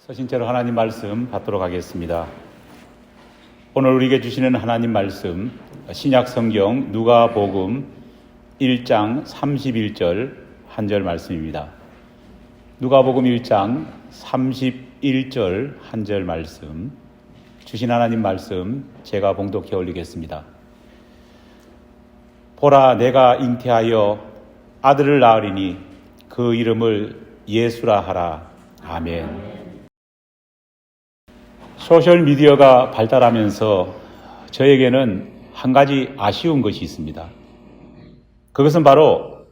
서신체로 하나님 말씀 받도록 하겠습니다. 오늘 우리에게 주시는 하나님 말씀, 신약 성경 누가복음 1장 31절 한 절 말씀입니다. 누가복음 1장 31절 한 절 말씀, 주신 하나님 말씀 제가 봉독해 올리겠습니다. 보라, 내가 잉태하여 아들을 낳으리니 그 이름을 예수라 하라. 아멘. 소셜미디어가 발달하면서 저에게는 한 가지 아쉬운 것이 있습니다. 그것은 바로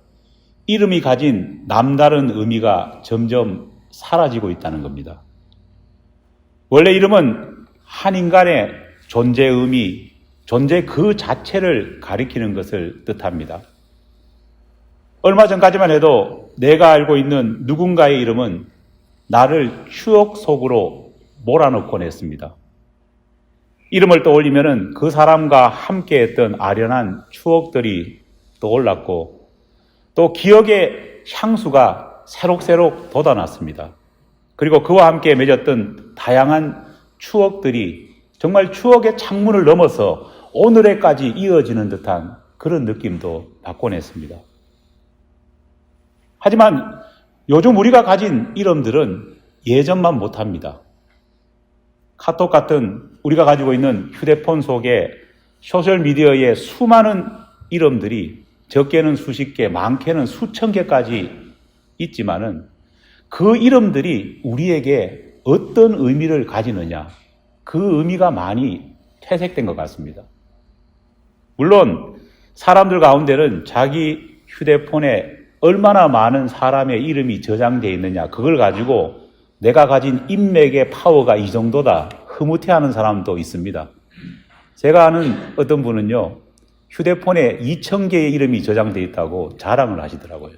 이름이 가진 남다른 의미가 점점 사라지고 있다는 겁니다. 원래 이름은 한 인간의 존재 의미, 존재 그 자체를 가리키는 것을 뜻합니다. 얼마 전까지만 해도 내가 알고 있는 누군가의 이름은 나를 추억 속으로 몰아넣곤 했습니다. 이름을 떠올리면 그 사람과 함께했던 아련한 추억들이 떠올랐고 또 기억의 향수가 새록새록 돋아났습니다. 그리고 그와 함께 맺었던 다양한 추억들이 정말 추억의 창문을 넘어서 오늘에까지 이어지는 듯한 그런 느낌도 받곤 했습니다. 하지만 요즘 우리가 가진 이름들은 예전만 못합니다. 카톡 같은 우리가 가지고 있는 휴대폰 속에 소셜미디어의 수많은 이름들이 적게는 수십 개, 많게는 수천 개까지 있지만은 그 이름들이 우리에게 어떤 의미를 가지느냐, 그 의미가 많이 퇴색된 것 같습니다. 물론 사람들 가운데는 자기 휴대폰에 얼마나 많은 사람의 이름이 저장되어 있느냐, 그걸 가지고 내가 가진 인맥의 파워가 이 정도다 흐뭇해하는 사람도 있습니다. 제가 아는 어떤 분은요, 휴대폰에 2,000개의 이름이 저장되어 있다고 자랑을 하시더라고요.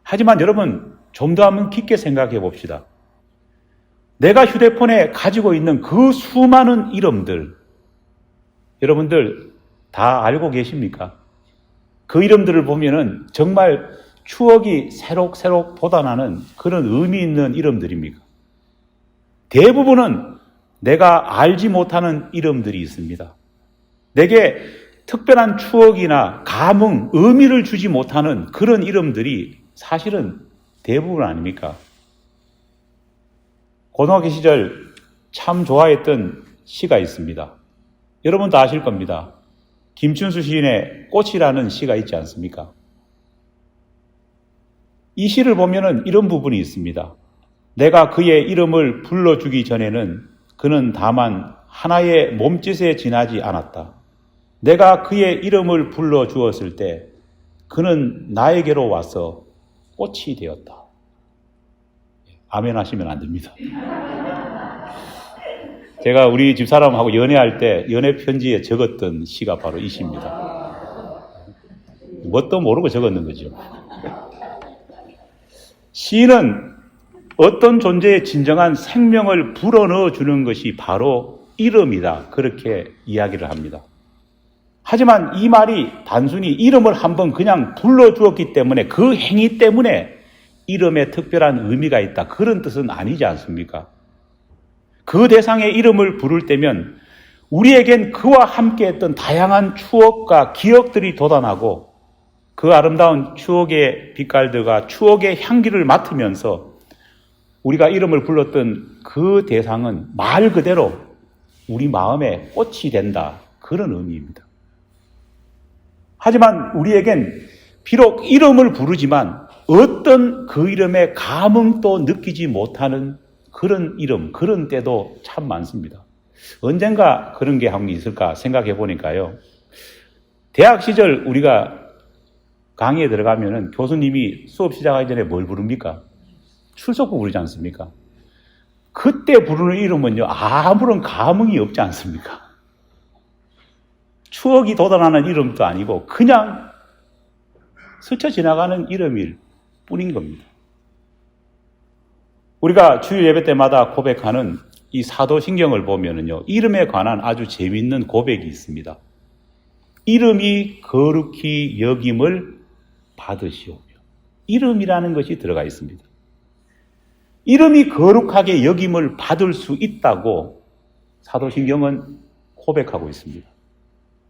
하지만 여러분, 좀 더 한번 깊게 생각해 봅시다. 내가 휴대폰에 가지고 있는 그 수많은 이름들, 여러분들 다 알고 계십니까? 그 이름들을 보면은 정말 추억이 새록새록 돋아나는 그런 의미 있는 이름들입니까? 대부분은 내가 알지 못하는 이름들이 있습니다. 내게 특별한 추억이나 감흥, 의미를 주지 못하는 그런 이름들이 사실은 대부분 아닙니까? 고등학교 시절 참 좋아했던 시가 있습니다. 여러분도 아실 겁니다. 김춘수 시인의 꽃이라는 시가 있지 않습니까? 이 시를 보면은 이런 부분이 있습니다. 내가 그의 이름을 불러주기 전에는 그는 다만 하나의 몸짓에 지나지 않았다. 내가 그의 이름을 불러주었을 때 그는 나에게로 와서 꽃이 되었다. 아멘 하시면 안 됩니다. 제가 우리 집사람하고 연애할 때 연애 편지에 적었던 시가 바로 이 시입니다. 뭣도 모르고 적었는 거죠. 시인은 어떤 존재의 진정한 생명을 불어넣어 주는 것이 바로 이름이다. 그렇게 이야기를 합니다. 하지만 이 말이 단순히 이름을 한번 그냥 불러주었기 때문에 그 행위 때문에 이름에 특별한 의미가 있다. 그런 뜻은 아니지 않습니까? 그 대상의 이름을 부를 때면 우리에겐 그와 함께했던 다양한 추억과 기억들이 돋아나고 그 아름다운 추억의 빛깔들과 추억의 향기를 맡으면서 우리가 이름을 불렀던 그 대상은 말 그대로 우리 마음에 꽃이 된다. 그런 의미입니다. 하지만 우리에겐 비록 이름을 부르지만 어떤 그 이름의 감흥도 느끼지 못하는 그런 이름, 그런 때도 참 많습니다. 언젠가 그런 게 한 게 있을까 생각해 보니까요. 대학 시절 우리가 강의에 들어가면은 교수님이 수업 시작하기 전에 뭘 부릅니까? 출석부 부르지 않습니까? 그때 부르는 이름은요, 아무런 감흥이 없지 않습니까? 추억이 돋아나는 이름도 아니고 그냥 스쳐 지나가는 이름일 뿐인 겁니다. 우리가 주일 예배 때마다 고백하는 이 사도신경을 보면은요, 이름에 관한 아주 재미있는 고백이 있습니다. 이름이 거룩히 여김을 받으시오며. 이름이라는 것이 들어가 있습니다. 이름이 거룩하게 여김을 받을 수 있다고 사도신경은 고백하고 있습니다.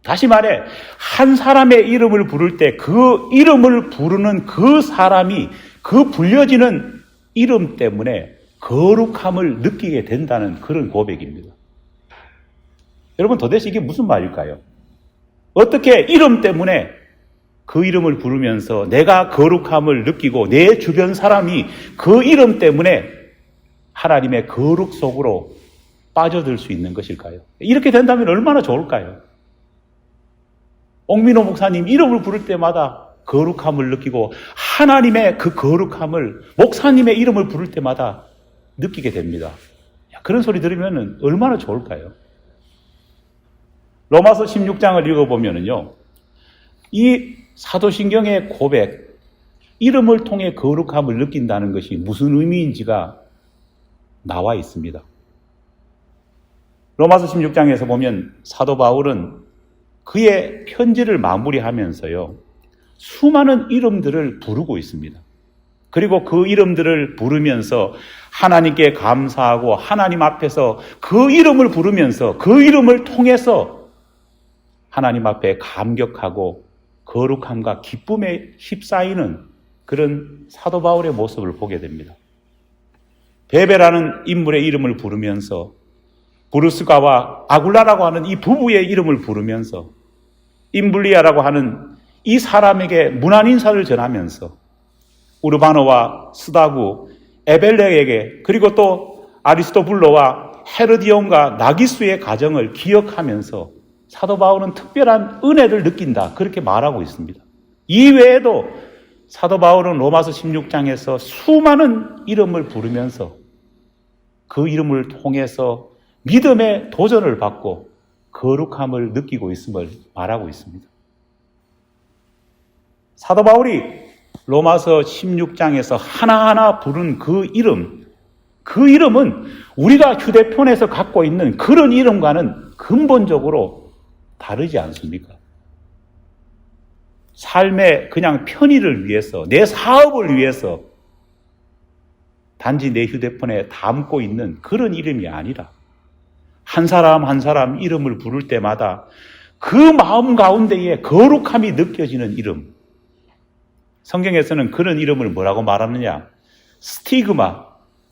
다시 말해, 한 사람의 이름을 부를 때 그 이름을 부르는 그 사람이 그 불려지는 이름 때문에 거룩함을 느끼게 된다는 그런 고백입니다. 여러분, 도대체 이게 무슨 말일까요? 어떻게 이름 때문에 그 이름을 부르면서 내가 거룩함을 느끼고 내 주변 사람이 그 이름 때문에 하나님의 거룩 속으로 빠져들 수 있는 것일까요? 이렇게 된다면 얼마나 좋을까요? 옥민호 목사님 이름을 부를 때마다 거룩함을 느끼고 하나님의 그 거룩함을 목사님의 이름을 부를 때마다 느끼게 됩니다. 그런 소리 들으면 얼마나 좋을까요? 로마서 16장을 읽어보면요, 이 사도신경의 고백, 이름을 통해 거룩함을 느낀다는 것이 무슨 의미인지가 나와 있습니다. 로마서 16장에서 보면 사도 바울은 그의 편지를 마무리하면서요, 수많은 이름들을 부르고 있습니다. 그리고 그 이름들을 부르면서 하나님께 감사하고 하나님 앞에서 그 이름을 부르면서 그 이름을 통해서 하나님 앞에 감격하고 거룩함과 기쁨에 휩싸이는 그런 사도 바울의 모습을 보게 됩니다. 베베라는 인물의 이름을 부르면서 브루스가와 아굴라라고 하는 이 부부의 이름을 부르면서 임블리아라고 하는 이 사람에게 문안 인사를 전하면서 우르바노와 스다구, 에벨레에게 그리고 또 아리스토블로와 헤르디온과 나기수의 가정을 기억하면서 사도 바울은 특별한 은혜를 느낀다, 그렇게 말하고 있습니다. 이외에도 사도 바울은 로마서 16장에서 수많은 이름을 부르면서 그 이름을 통해서 믿음의 도전을 받고 거룩함을 느끼고 있음을 말하고 있습니다. 사도 바울이 로마서 16장에서 하나하나 부른 그 이름은 우리가 휴대폰에서 갖고 있는 그런 이름과는 근본적으로 다르지 않습니까? 삶의 그냥 편의를 위해서, 내 사업을 위해서 단지 내 휴대폰에 담고 있는 그런 이름이 아니라 한 사람 한 사람 이름을 부를 때마다 그 마음 가운데에 거룩함이 느껴지는 이름. 성경에서는 그런 이름을 뭐라고 말하느냐? 스티그마,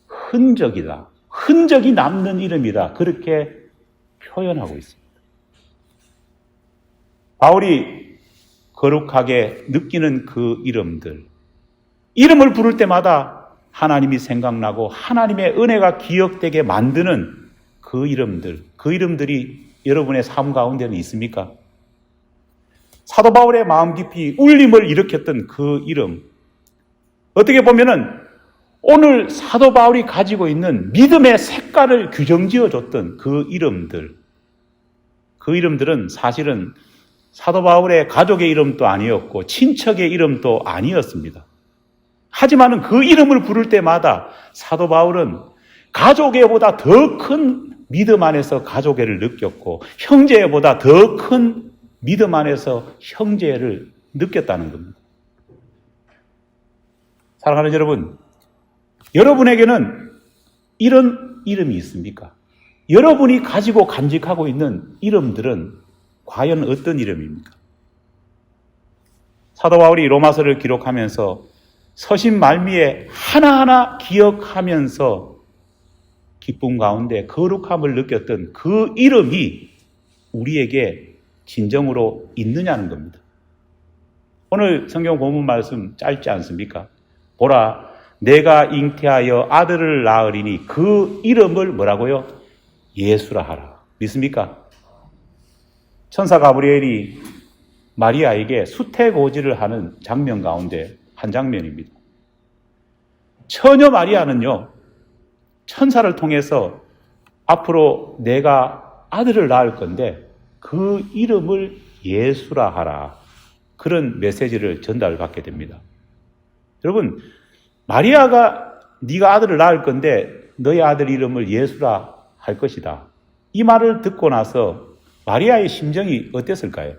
흔적이다. 흔적이 남는 이름이다. 그렇게 표현하고 있습니다. 바울이 거룩하게 느끼는 그 이름들, 이름을 부를 때마다 하나님이 생각나고 하나님의 은혜가 기억되게 만드는 그 이름들이 여러분의 삶 가운데는 있습니까? 사도 바울의 마음 깊이 울림을 일으켰던 그 이름, 어떻게 보면은 오늘 사도 바울이 가지고 있는 믿음의 색깔을 규정지어줬던 그 이름들은 사실은 사도 바울의 가족의 이름도 아니었고 친척의 이름도 아니었습니다. 하지만 그 이름을 부를 때마다 사도 바울은 가족애보다 더 큰 믿음 안에서 가족애를 느꼈고 형제애보다 더 큰 믿음 안에서 형제애를 느꼈다는 겁니다. 사랑하는 여러분, 여러분에게는 이런 이름이 있습니까? 여러분이 가지고 간직하고 있는 이름들은 과연 어떤 이름입니까? 사도 바울이 로마서를 기록하면서 서신 말미에 하나하나 기억하면서 기쁨 가운데 거룩함을 느꼈던 그 이름이 우리에게 진정으로 있느냐는 겁니다. 오늘 성경 본문 말씀 짧지 않습니까? 보라, 내가 잉태하여 아들을 낳으리니 그 이름을 뭐라고요? 예수라 하라. 믿습니까? 천사 가브리엘이 마리아에게 수태고지를 하는 장면 가운데 한 장면입니다. 처녀 마리아는요, 천사를 통해서 앞으로 내가 아들을 낳을 건데 그 이름을 예수라 하라, 그런 메시지를 전달받게 됩니다. 여러분, 마리아가 네가 아들을 낳을 건데 너의 아들 이름을 예수라 할 것이다, 이 말을 듣고 나서 마리아의 심정이 어땠을까요?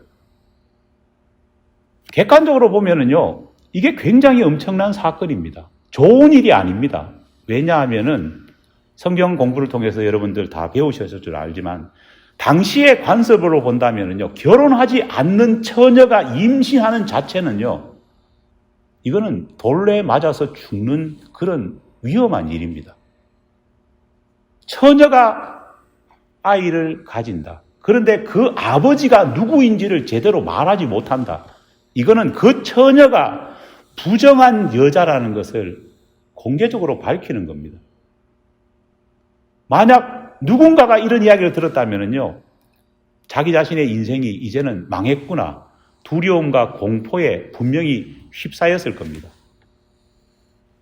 객관적으로 보면은요, 이게 굉장히 엄청난 사건입니다. 좋은 일이 아닙니다. 왜냐하면은 성경 공부를 통해서 여러분들 다 배우셨을 줄 알지만 당시의 관습으로 본다면은요, 결혼하지 않는 처녀가 임신하는 자체는요, 이거는 돌에 맞아서 죽는 그런 위험한 일입니다. 처녀가 아이를 가진다. 그런데 그 아버지가 누구인지를 제대로 말하지 못한다. 이거는 그 처녀가 부정한 여자라는 것을 공개적으로 밝히는 겁니다. 만약 누군가가 이런 이야기를 들었다면요, 자기 자신의 인생이 이제는 망했구나, 두려움과 공포에 분명히 휩싸였을 겁니다.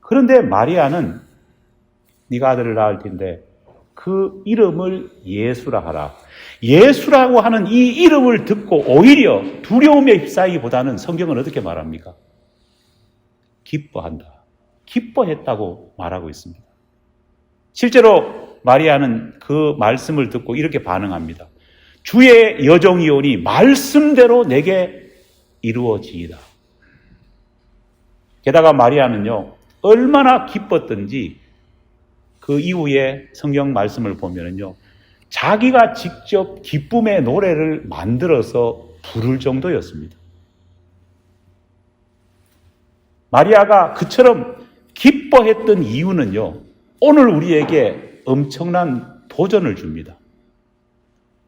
그런데 마리아는 네가 아들을 낳을 텐데 그 이름을 예수라 하라. 예수라고 하는 이 이름을 듣고 오히려 두려움에 휩싸이기보다는 성경은 어떻게 말합니까? 기뻐한다. 기뻐했다고 말하고 있습니다. 실제로 마리아는 그 말씀을 듣고 이렇게 반응합니다. 주의 여종이오니 말씀대로 내게 이루어지이다. 게다가 마리아는요, 얼마나 기뻤던지 그 이후에 성경 말씀을 보면은요, 자기가 직접 기쁨의 노래를 만들어서 부를 정도였습니다. 마리아가 그처럼 기뻐했던 이유는요, 오늘 우리에게 엄청난 도전을 줍니다.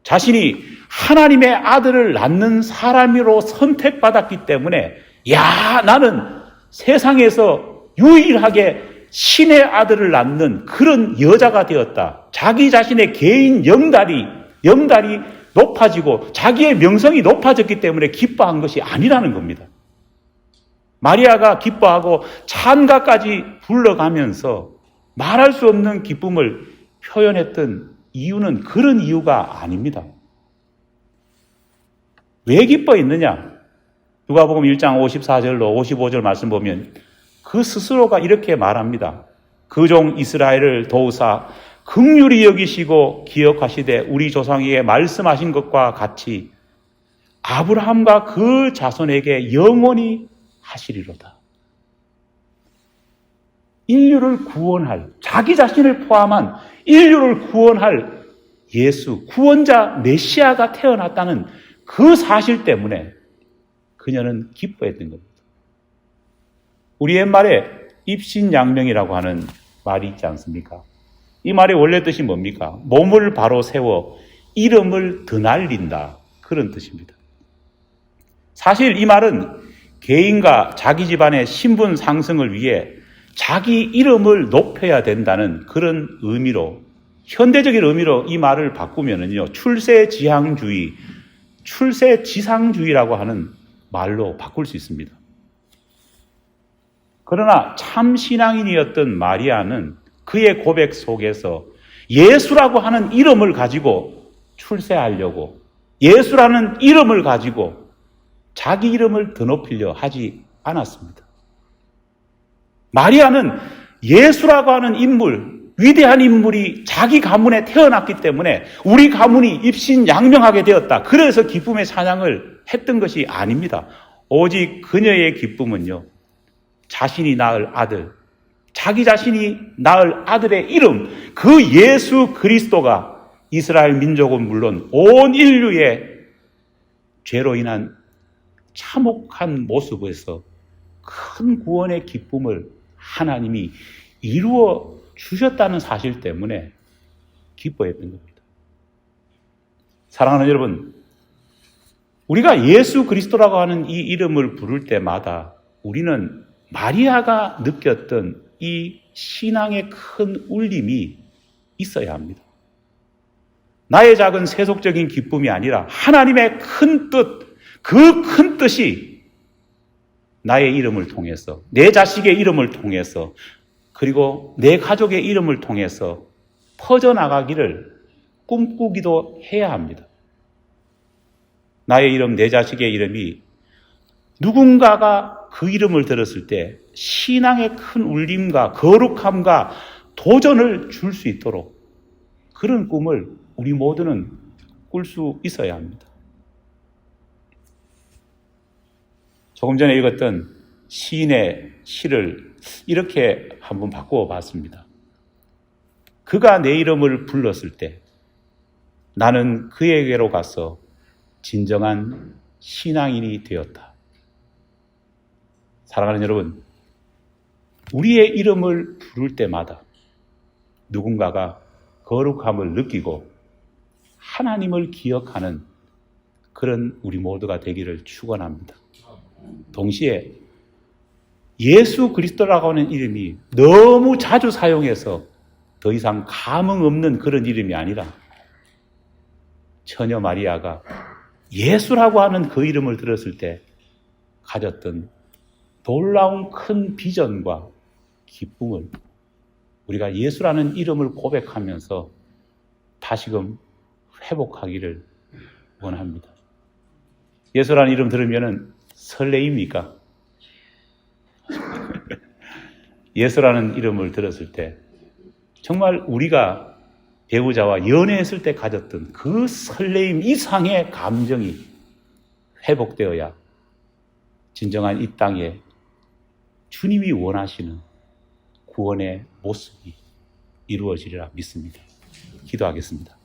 자신이 하나님의 아들을 낳는 사람으로 선택받았기 때문에, 야, 나는 세상에서 유일하게 신의 아들을 낳는 그런 여자가 되었다. 자기 자신의 개인 영달이 높아지고 자기의 명성이 높아졌기 때문에 기뻐한 것이 아니라는 겁니다. 마리아가 기뻐하고 찬가까지 불러가면서 말할 수 없는 기쁨을 표현했던 이유는 그런 이유가 아닙니다. 왜 기뻐했느냐? 누가복음 1장 54절로 55절 말씀 보면 그 스스로가 이렇게 말합니다. 그 종 이스라엘을 도우사 긍휼히 여기시고 기억하시되 우리 조상에게 말씀하신 것과 같이 아브라함과 그 자손에게 영원히 하시리로다. 인류를 구원할, 자기 자신을 포함한 인류를 구원할 예수, 구원자 메시아가 태어났다는 그 사실 때문에 그녀는 기뻐했던 겁니다. 우리 옛말에 입신양명이라고 하는 말이 있지 않습니까? 이 말의 원래 뜻이 뭡니까? 몸을 바로 세워 이름을 드날린다, 그런 뜻입니다. 사실 이 말은 개인과 자기 집안의 신분 상승을 위해 자기 이름을 높여야 된다는 그런 의미로, 현대적인 의미로 이 말을 바꾸면은요, 출세지향주의, 출세지상주의라고 하는 말로 바꿀 수 있습니다. 그러나 참 신앙인이었던 마리아는 그의 고백 속에서 예수라고 하는 이름을 가지고 출세하려고, 예수라는 이름을 가지고 자기 이름을 드높이려 하지 않았습니다. 마리아는 예수라고 하는 인물, 위대한 인물이 자기 가문에 태어났기 때문에 우리 가문이 입신양명하게 되었다, 그래서 기쁨의 찬양을 했던 것이 아닙니다. 오직 그녀의 기쁨은요, 자신이 낳을 아들, 자기 자신이 낳을 아들의 이름, 그 예수 그리스도가 이스라엘 민족은 물론 온 인류의 죄로 인한 참혹한 모습에서 큰 구원의 기쁨을 하나님이 이루어 주셨다는 사실 때문에 기뻐했던 겁니다. 사랑하는 여러분, 우리가 예수 그리스도라고 하는 이 이름을 부를 때마다 우리는 마리아가 느꼈던 이 신앙의 큰 울림이 있어야 합니다. 나의 작은 세속적인 기쁨이 아니라 하나님의 큰 뜻, 그 큰 뜻이 나의 이름을 통해서, 내 자식의 이름을 통해서, 그리고 내 가족의 이름을 통해서 퍼져나가기를 꿈꾸기도 해야 합니다. 나의 이름, 내 자식의 이름이 누군가가 그 이름을 들었을 때 신앙의 큰 울림과 거룩함과 도전을 줄 수 있도록 그런 꿈을 우리 모두는 꿀 수 있어야 합니다. 조금 전에 읽었던 시인의 시를 이렇게 한번 바꾸어 봤습니다. 그가 내 이름을 불렀을 때 나는 그에게로 가서 진정한 신앙인이 되었다. 사랑하는 여러분, 우리의 이름을 부를 때마다 누군가가 거룩함을 느끼고 하나님을 기억하는 그런 우리 모두가 되기를 축원합니다. 동시에 예수 그리스도라고 하는 이름이 너무 자주 사용해서 더 이상 감흥 없는 그런 이름이 아니라 처녀 마리아가 예수라고 하는 그 이름을 들었을 때 가졌던 놀라운 큰 비전과 기쁨을 우리가 예수라는 이름을 고백하면서 다시금 회복하기를 원합니다. 예수라는 이름 들으면 설레입니까? 예수라는 이름을 들었을 때 정말 우리가 배우자와 연애했을 때 가졌던 그 설레임 이상의 감정이 회복되어야 진정한 이 땅에 주님이 원하시는 구원의 모습이 이루어지리라 믿습니다. 기도하겠습니다.